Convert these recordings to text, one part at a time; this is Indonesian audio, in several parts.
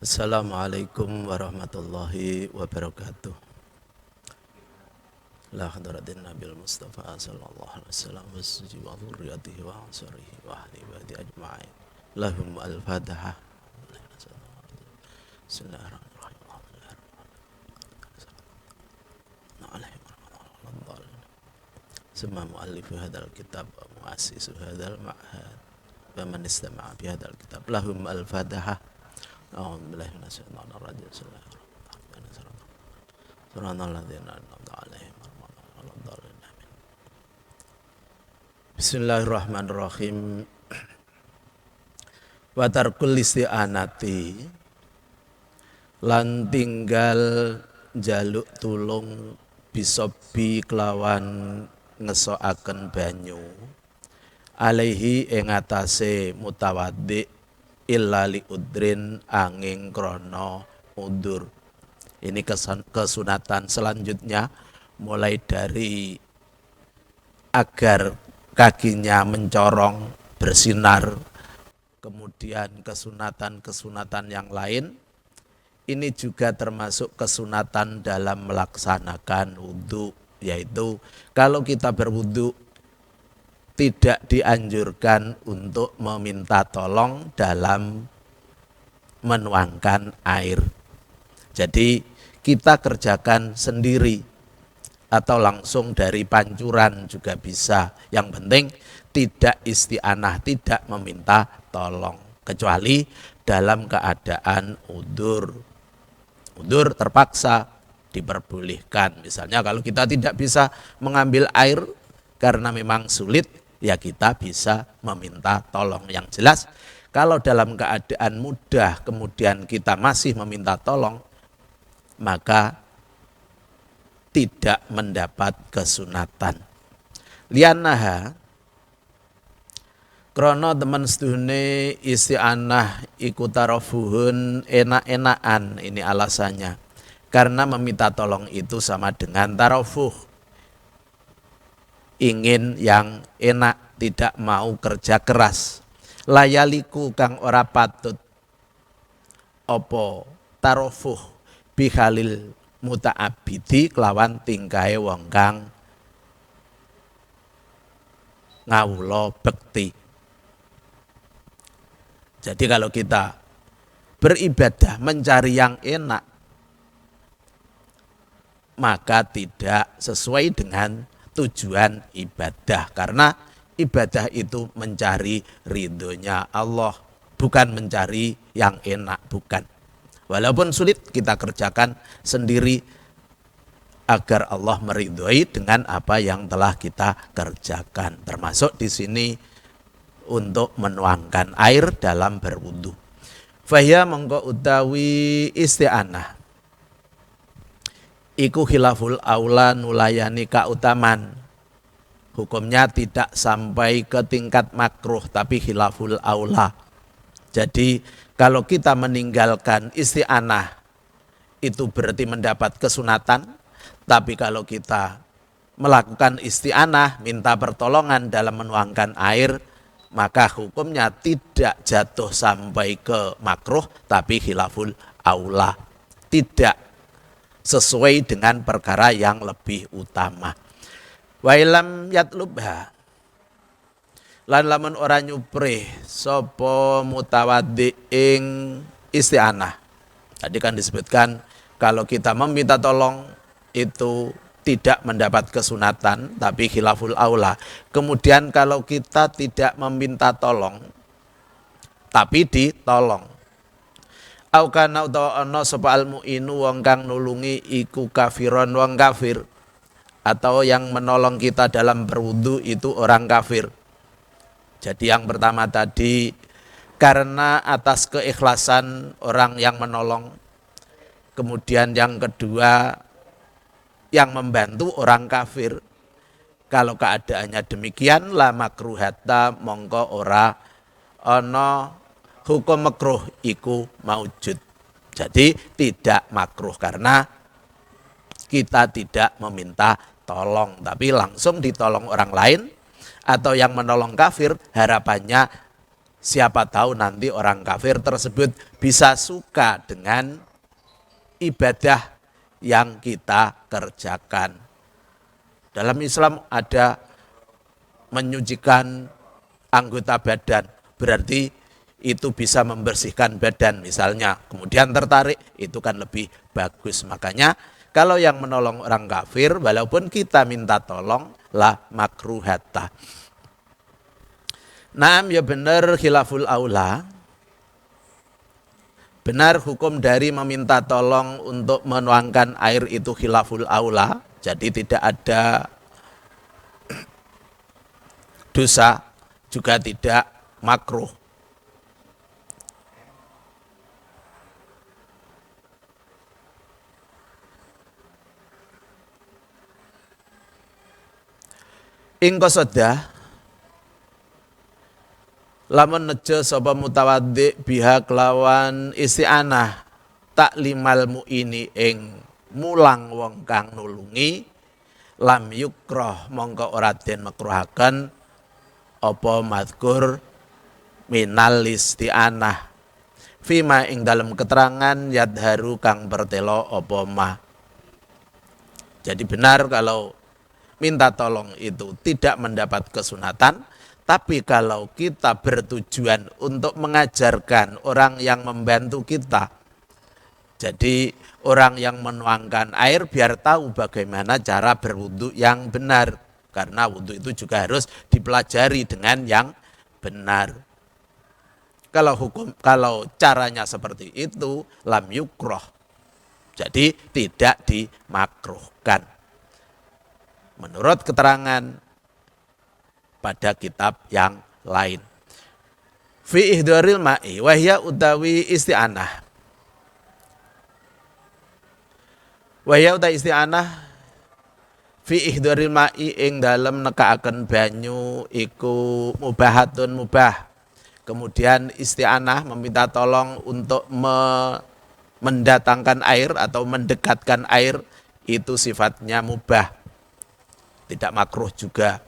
Assalamualaikum warahmatullahi wabarakatuh. La hadratin Nabil Mustafa sallallahu alaihi wasallam wasji wa dzurriyyatihi wa ansarihi wa ahli baiti ajma'in. Lahum al-Fatihah. Bismillahirrahmanirrahim. Semua muallif hadzal kitab wa muassis hadzal ma'had wa man istama'a bi hadzal kitab lahum al-Fatihah. أعوذ بالله من الشيطان الرجيم بسم الله الرحمن الرحيم صراط الذين أنعمت عليهم غير المغضوب عليهم ولا الضالين آمين Bismillahirrahmanirrahim. Wa tarkul isti'anati lan tinggal jaluk tulung bisobi kelawan ngesoaken banyu alaihi ing atase mutawaddi illa li udrin angin krono udur. Ini kesunatan selanjutnya mulai dari agar kakinya mencorong bersinar, kemudian kesunatan yang lain. Ini juga termasuk kesunatan dalam melaksanakan wudhu, yaitu kalau kita berwudhu tidak dianjurkan untuk meminta tolong dalam menuangkan air. Jadi kita kerjakan sendiri atau langsung dari pancuran juga bisa. Yang penting tidak isti'anah, tidak meminta tolong. Kecuali dalam keadaan udzur. Udzur terpaksa diperbolehkan. Misalnya kalau kita tidak bisa mengambil air karena memang sulit, ya kita bisa meminta tolong. Yang jelas kalau dalam keadaan mudah kemudian kita masih meminta tolong, maka tidak mendapat kesunatan. Lianaha krono teman sedune isti'anah iku tarafuhun enak-enakan. Ini alasannya karena meminta tolong itu sama dengan tarafuh, ingin yang enak, tidak mau kerja keras. Layaliku kang ora patut opo tarofuh bihalil muta'abidi kelawan tingkahe wong kang ngawula bekti. Jadi kalau kita beribadah mencari yang enak, maka tidak sesuai dengan tujuan ibadah, karena ibadah itu mencari ridhonya Allah, bukan mencari yang enak, bukan. Walaupun sulit kita kerjakan sendiri agar Allah meridhoi dengan apa yang telah kita kerjakan. Termasuk di sini untuk menuangkan air dalam berwudu. Fahya mongko utawi isti'anah iku khilaful aula nulayani kautaman. Hukumnya tidak sampai ke tingkat makruh, tapi khilaful aula. Jadi kalau kita meninggalkan isti'anah itu berarti mendapat kesunatan. Tapi kalau kita melakukan isti'anah, minta pertolongan dalam menuangkan air, maka hukumnya tidak jatuh sampai ke makruh, tapi khilaful aula, tidak sesuai dengan perkara yang lebih utama. Wa ilam yatlubha lan lamun ora nyuprih sapa mutawaddi ing isti'anah. Tadi kan disebutkan kalau kita meminta tolong itu tidak mendapat kesunatan tapi khilaful aula. Kemudian kalau kita tidak meminta tolong tapi ditolong, au kana utawa ana sapa almu'inu wong kang nulungi iku kafiron wong kafir, atau yang menolong kita dalam berwudu itu orang kafir. Jadi yang pertama tadi karena atas keikhlasan orang yang menolong. Kemudian yang kedua yang membantu orang kafir. Kalau keadaannya demikian la makruhata mongko ora ana hukum makruh iku maujud. Jadi tidak makruh karena kita tidak meminta tolong, tapi langsung ditolong orang lain atau yang menolong kafir, harapannya Siapa tahu nanti orang kafir tersebut bisa suka dengan ibadah yang kita kerjakan. Dalam Islam ada menyucikan anggota badan, berarti itu bisa membersihkan badan misalnya. Kemudian tertarik, itu kan lebih bagus. Makanya kalau yang menolong orang kafir, walaupun kita minta tolong, lah makruhata. Naam, ya benar khilaful aula. Benar hukum dari meminta tolong untuk menuangkan air itu khilaful aula. Jadi tidak ada dosa, juga tidak makruh. Ing qasada lamun nejo sapa mutawaddi biha kelawan isti'anah taklimal muini ing mulang wong kang nulungi lam yukroh mongko ora den makruhaken apa mazkur minal isti'anah fima ing dalam keterangan yadharu kang bertelo apa ma. Jadi benar kalau minta tolong itu tidak mendapat kesunatan, tapi kalau kita bertujuan untuk mengajarkan orang yang membantu kita, jadi orang yang menuangkan air biar tahu bagaimana cara berwudu yang benar, karena wudu itu juga harus dipelajari dengan yang benar. Kalau caranya seperti itu lam yukroh, jadi tidak dimakruhkan. Menurut keterangan pada kitab yang lain. Fi ihdharil ma'i wahya utawi isti'anah. Wahya utawi isti'anah fi ihdharil ma'i ing dalem nekaaken banyu iku mubahatun mubah. Kemudian isti'anah meminta tolong untuk mendatangkan air atau mendekatkan air itu sifatnya mubah. Tidak makruh juga.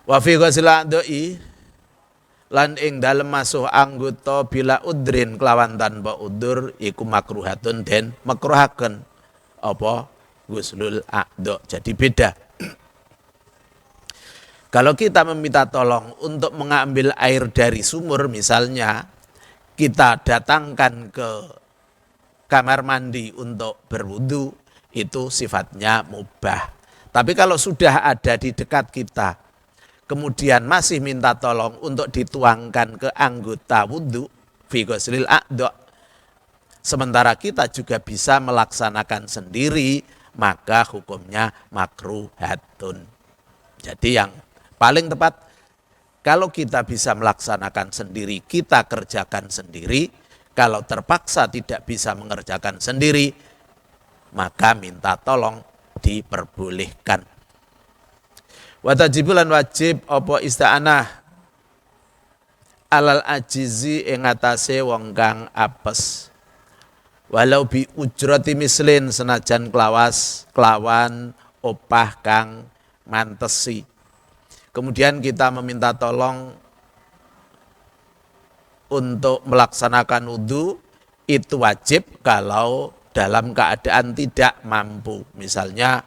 Wa fi ghusl a'dha'i lan ing dalem masuh anggota bila udrin kelawan tanpa udur iku makruhatun den makruhaken apa ghuslul a'dha. Jadi beda. Kalau kita meminta tolong untuk mengambil air dari sumur misalnya, kita datangkan ke kamar mandi untuk berwudu, itu sifatnya mubah. Tapi kalau sudah ada di dekat kita, kemudian masih minta tolong untuk dituangkan ke anggota wudu, fi ghuslil a'dha, sementara kita juga bisa melaksanakan sendiri, maka hukumnya makruhatun. Jadi yang paling tepat, kalau kita bisa melaksanakan sendiri, kita kerjakan sendiri. Kalau terpaksa tidak bisa mengerjakan sendiri, maka minta tolong diperbolehkan. Wa tajibulan wajib apa isti'anah alal ajizi ing atase wong kang apes. Walau bi ujrati mislin senajan kelawan opah kang mantesi. Kemudian kita meminta tolong untuk melaksanakan wudu, itu wajib kalau dalam keadaan tidak mampu. Misalnya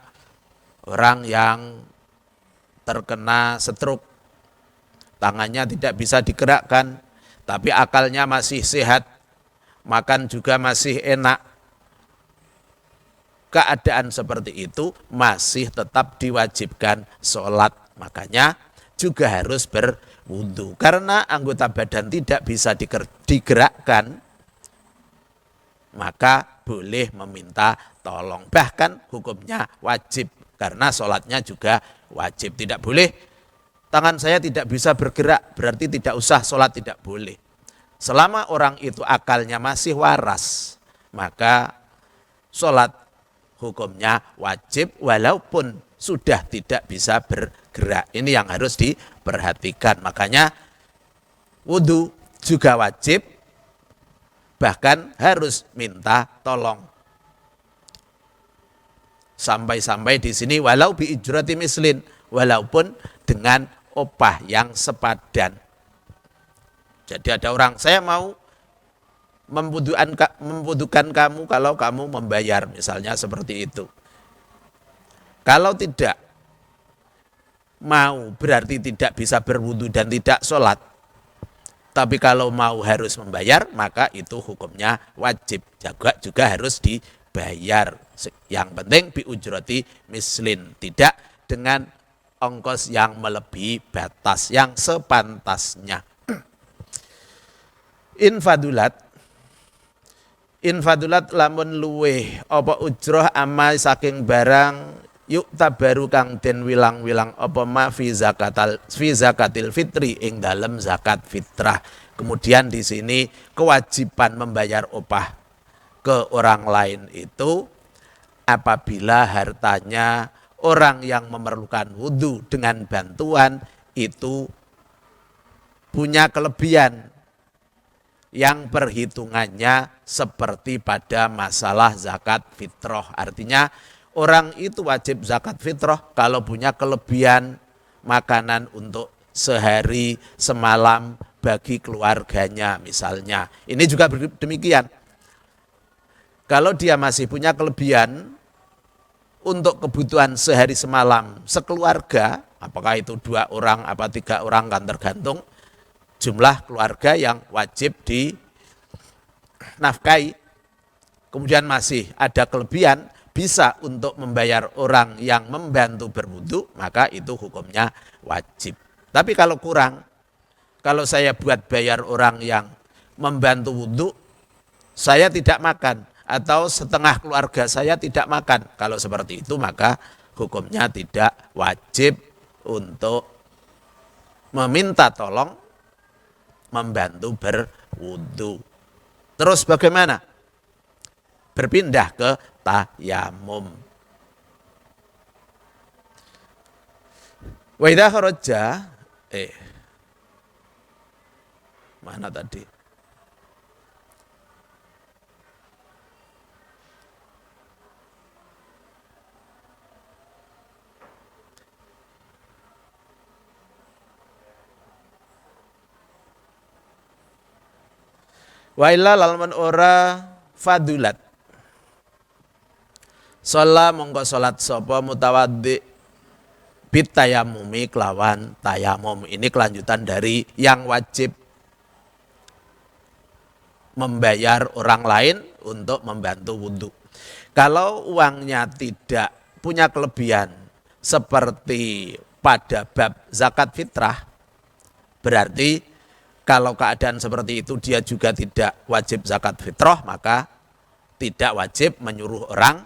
orang yang terkena stroke, tangannya tidak bisa digerakkan, tapi akalnya masih sehat, makan juga masih enak. Keadaan seperti itu masih tetap diwajibkan sholat. Makanya juga harus berwudu. Karena anggota badan tidak bisa digerakkan, maka boleh meminta tolong. Bahkan hukumnya wajib, karena sholatnya juga wajib. Tidak boleh, tangan saya tidak bisa bergerak, berarti tidak usah sholat, tidak boleh. Selama orang itu akalnya masih waras, maka sholat hukumnya wajib walaupun sudah tidak bisa bergerak. Ini yang harus diperhatikan. Makanya wudu juga wajib, bahkan harus minta tolong. Sampai-sampai di sini walau bi ijrati mislin, walaupun dengan opah yang sepadan. Jadi ada orang, saya mau membutuhkan kamu kalau kamu membayar, misalnya seperti itu. Kalau tidak mau berarti tidak bisa berwudu dan tidak sholat. Tapi kalau mau harus membayar, maka itu hukumnya wajib. Juga harus dibayar. Yang penting biujroti mislin, tidak dengan ongkos yang melebihi batas, yang sepantasnya. Infadulat lamun luweh apa ujroh ama saking barang yuk tabaru kang den wilang-wilang apa ma fi zakatil fitri ing dalem zakat fitrah. Kemudian di sini kewajiban membayar upah ke orang lain itu apabila hartanya orang yang memerlukan wudu dengan bantuan itu punya kelebihan yang perhitungannya seperti pada masalah zakat fitrah. Artinya orang itu wajib zakat fitrah kalau punya kelebihan makanan untuk sehari semalam bagi keluarganya misalnya. Ini juga demikian. Kalau dia masih punya kelebihan untuk kebutuhan sehari semalam sekeluarga, apakah itu 2 orang apa 3 orang kan tergantung jumlah keluarga yang wajib dinafkahi, kemudian masih ada kelebihan bisa untuk membayar orang yang membantu berwudu, maka itu hukumnya wajib. Tapi kalau kurang, kalau saya buat bayar orang yang membantu wudu, saya tidak makan, atau setengah keluarga saya tidak makan, kalau seperti itu maka hukumnya tidak wajib untuk meminta tolong membantu berwudu. Terus bagaimana? Berpindah ke tayamum. Wa idza kharaja mana tadi? Wa illa lalman ora fadulat. Sholat mongko sholat sapa mutawaddi bit tayamumi kelawan tayamum. Ini kelanjutan dari yang wajib membayar orang lain untuk membantu wudu. Kalau uangnya tidak punya kelebihan seperti pada bab zakat fitrah, berarti kalau keadaan seperti itu dia juga tidak wajib zakat fitrah, maka tidak wajib menyuruh orang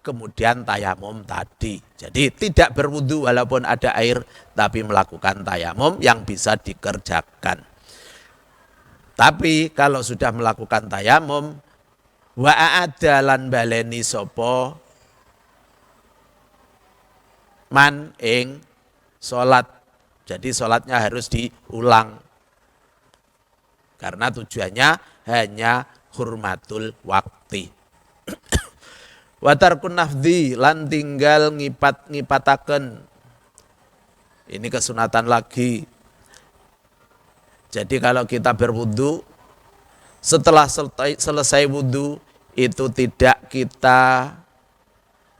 kemudian tayamum tadi. Jadi tidak berwudu walaupun ada air, tapi melakukan tayamum yang bisa dikerjakan. Tapi kalau sudah melakukan tayamum, wa a'adalan baleni sopo man ing sholat. Jadi sholatnya harus diulang. Karena tujuannya hanya hurmatul wakti. Watarkun nafdi lan tinggal ngipataken. Ini kesunatan lagi. Jadi kalau kita berwudu, setelah selesai wudu itu tidak kita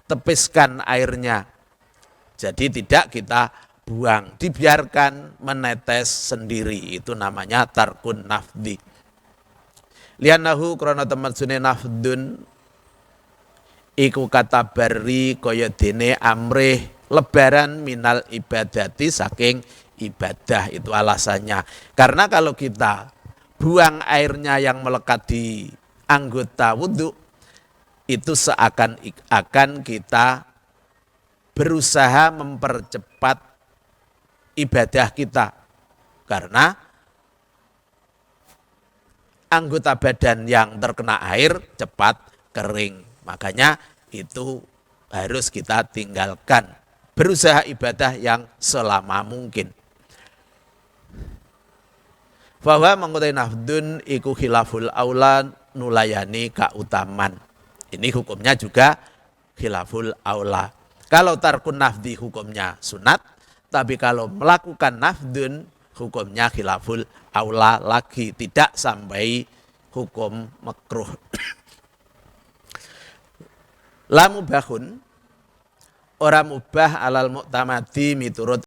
tepiskan airnya. Jadi tidak kita buang, dibiarkan menetes sendiri, itu namanya tarkun nafdi. Lianahu krana tematsune nafdun iku kata bari kaya dene amrih lebaran minal ibadati saking ibadah, itu alasannya. Karena kalau kita buang airnya yang melekat di anggota wudu, itu seakan-akan kita berusaha mempercepat ibadah kita, karena anggota badan yang terkena air cepat kering. Makanya itu harus kita tinggalkan, berusaha ibadah yang selama mungkin. Bahwa mengutai nafdun iku khilaful aula nulayani kautaman. Ini hukumnya juga khilaful aula. Kalau tarkun nafdi hukumnya sunat, tapi kalau melakukan nafdun hukumnya khilaful aula lagi, tidak sampai hukum makruh. La mubahun, ora mubah alal mu'tamadi miturut